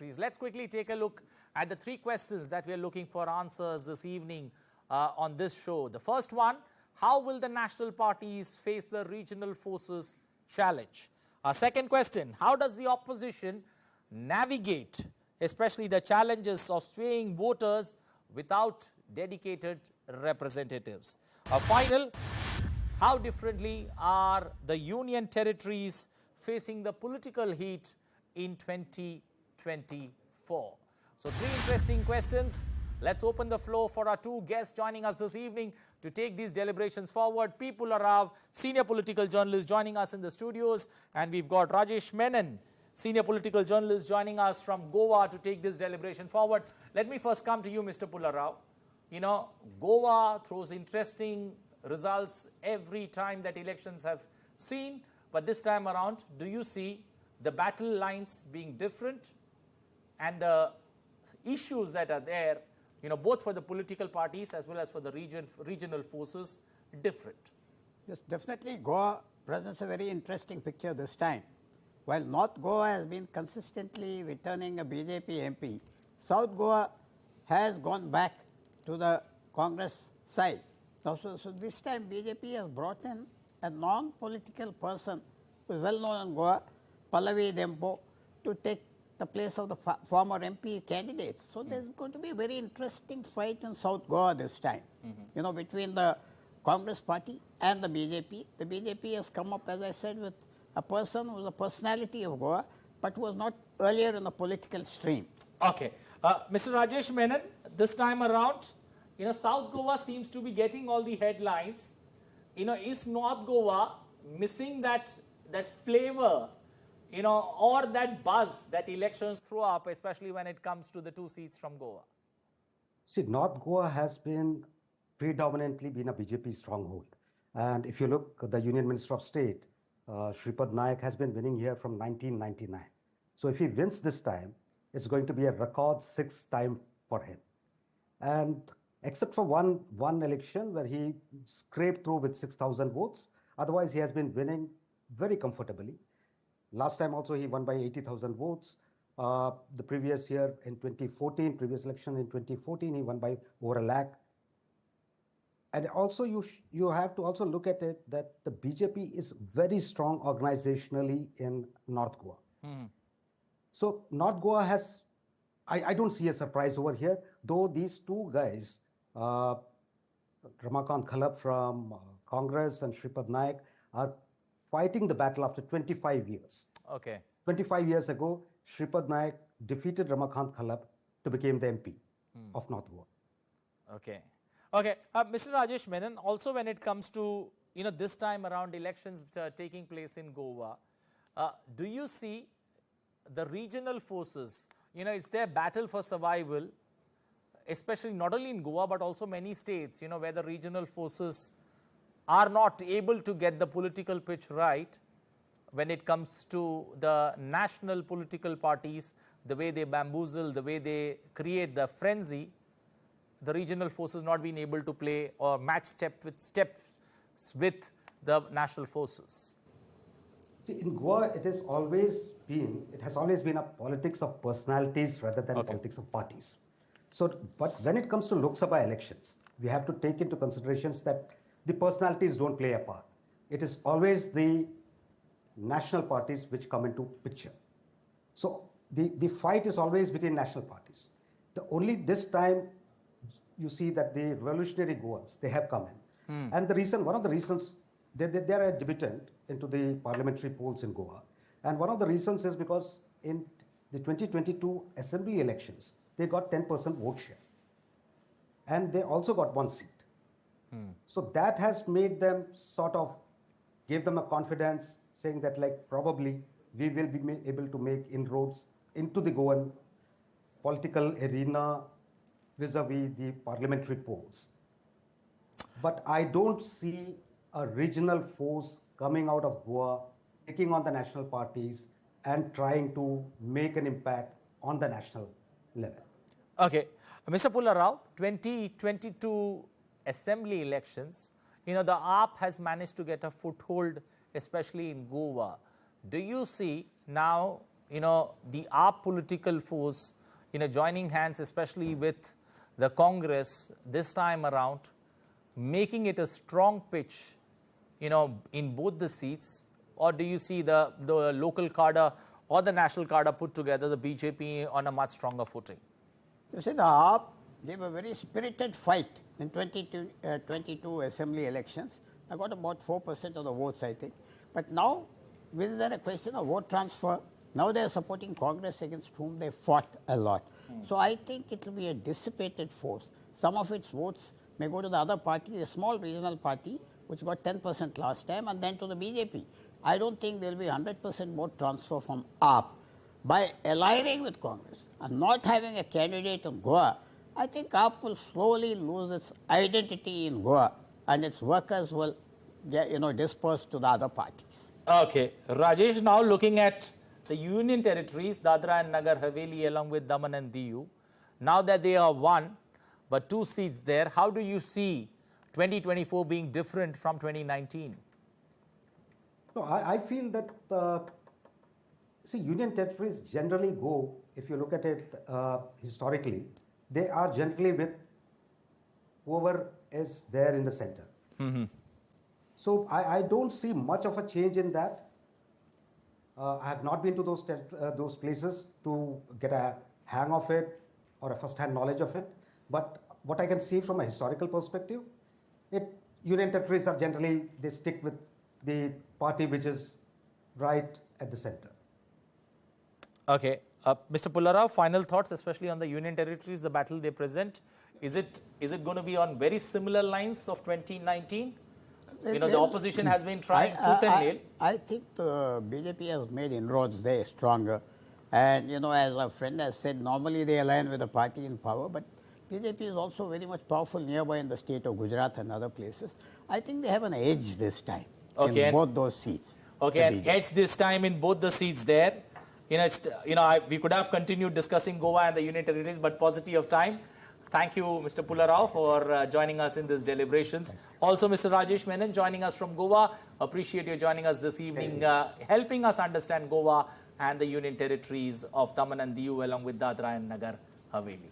Let's quickly take a look at the three questions that we are looking for answers this evening on this show. The first one, how will the national parties face the regional forces challenge? Our second question, how does the opposition navigate, especially the challenges of swaying voters without dedicated representatives? Our final, how differently are the union territories facing the political heat in 2024? So three interesting questions. Let's open the floor for our two guests joining us this evening to take these deliberations forward. P. Pulla Rao, senior political journalist, joining us in the studios, and we've got Rajesh Menon, senior political journalist, joining us from Goa to take this deliberation forward. Let me first come to you, Mr. Pulla Rao. You know, Goa throws interesting results every time that elections have seen, but this time around, do you see the battle lines being different and the issues that are there, you know, both for the political parties as well as for the regional forces, different? Yes, definitely Goa presents a very interesting picture this time. While North Goa has been consistently returning a BJP MP, South Goa has gone back to the Congress side. So this time BJP has brought in a non-political person who is well known in Goa, Pallavi Dempo, to take the place of the former MP candidates. So there's going to be a very interesting fight in South Goa this time, you know, between the Congress party and the BJP. The BJP has come up, as I said, with a person who is a personality of Goa, but who was not earlier in the political stream. Okay. Mr. Rajesh Menon, this time around, you know, South Goa seems to be getting all the headlines. You know, is North Goa missing that flavor, you know, or that buzz that elections throw up, especially when it comes to the two seats from Goa? See, North Goa has been predominantly been a BJP stronghold. And if you look, the Union Minister of State, Shripad Naik, has been winning here from 1999. So if he wins this time, it's going to be a record sixth time for him. And except for one election where he scraped through with 6,000 votes, otherwise he has been winning very comfortably. Last time also he won by 80,000 votes. The previous year in 2014, previous election in 2014, he won by over 1 lakh. And also you have to also look at it that the BJP is very strong organizationally in North Goa. So North Goa has, I don't see a surprise over here, though these two guys, Ramakant Khalap from Congress and Shripad Naik, are fighting the battle after 25 years. Okay. 25 years ago, Shripad Naik defeated Ramakant Khalap to become the MP of North Goa. Okay. Okay. Mr. Rajesh Menon, also when it comes to, you know, this time around elections taking place in Goa, do you see the regional forces, you know, it's their battle for survival, especially not only in Goa, but also many states, you know, where the regional forces are not able to get the political pitch right when it comes to the national political parties, the way they bamboozle, the way they create the frenzy, the regional forces not being able to play or match steps with the national forces? See, in Goa, it has always been a politics of personalities rather than politics of parties. So, but when it comes to Lok Sabha elections, we have to take into considerations that the personalities don't play a part. It is always the national parties which come into picture. So the fight is always between national parties. Only this time you see that the revolutionary Goans, they have come in. And one of the reasons, they are a debutant into the parliamentary polls in Goa. And one of the reasons is because in the 2022 assembly elections, they got 10% vote share. And they also got one seat. So that has made them gave them a confidence, saying that like probably we will be able to make inroads into the Goan political arena vis-a-vis the parliamentary polls. But I don't see a regional force coming out of Goa, taking on the national parties and trying to make an impact on the national level. Okay. Mr. Pulla Rao, 2022 assembly elections, you know, the AAP has managed to get a foothold, especially in Goa. Do you see now the AAP political force, joining hands, especially with the Congress this time around, making it a strong pitch, in both the seats? Or do you see the local cadre or the national cadre put together, the BJP, on a much stronger footing? You see, the AAP gave a very spirited fight in 22 assembly elections. I got about 4% of the votes, I think. But now, is there a question of vote transfer? Now they are supporting Congress, against whom they fought a lot. So I think it will be a dissipated force. Some of its votes may go to the other party, a small regional party, which got 10% last time, and then to the BJP. I don't think there will be 100% vote transfer from AAP. By aligning with Congress and not having a candidate in Goa, I think AAP will slowly lose its identity in Goa, and its workers will disperse to the other parties. Okay. Rajesh, now looking at the union territories, Dadra and Nagar Haveli, along with Daman and Diu, now that they are one, but 2 seats there, how do you see 2024 being different from 2019? No, I feel that, union territories generally go, if you look at it historically, they are generally with whoever is there in the center. So I don't see much of a change in that. I have not been to those places to get a hang of it or a first-hand knowledge of it. But what I can see from a historical perspective, union territories are generally, they stick with the party which is right at the center. Okay. Mr. Pullarao, final thoughts, especially on the union territories, the battle they present. Is it going to be on very similar lines of 2019? The opposition has been trying tooth and nail. I think the BJP has made inroads there stronger. And, as a friend has said, normally they align with the party in power, but BJP is also very much powerful nearby in the state of Gujarat and other places. I think they have an edge this time in both those seats. Okay, and edge this time in both the seats there. We could have continued discussing Goa and the union territories, but paucity of time. Thank you, Mr. Pullarao, for joining us in these deliberations. Also, Mr. Rajesh Menon joining us from Goa. Appreciate you joining us this evening, helping us understand Goa and the union territories of Daman and Diu along with Dadra and Nagar Haveli.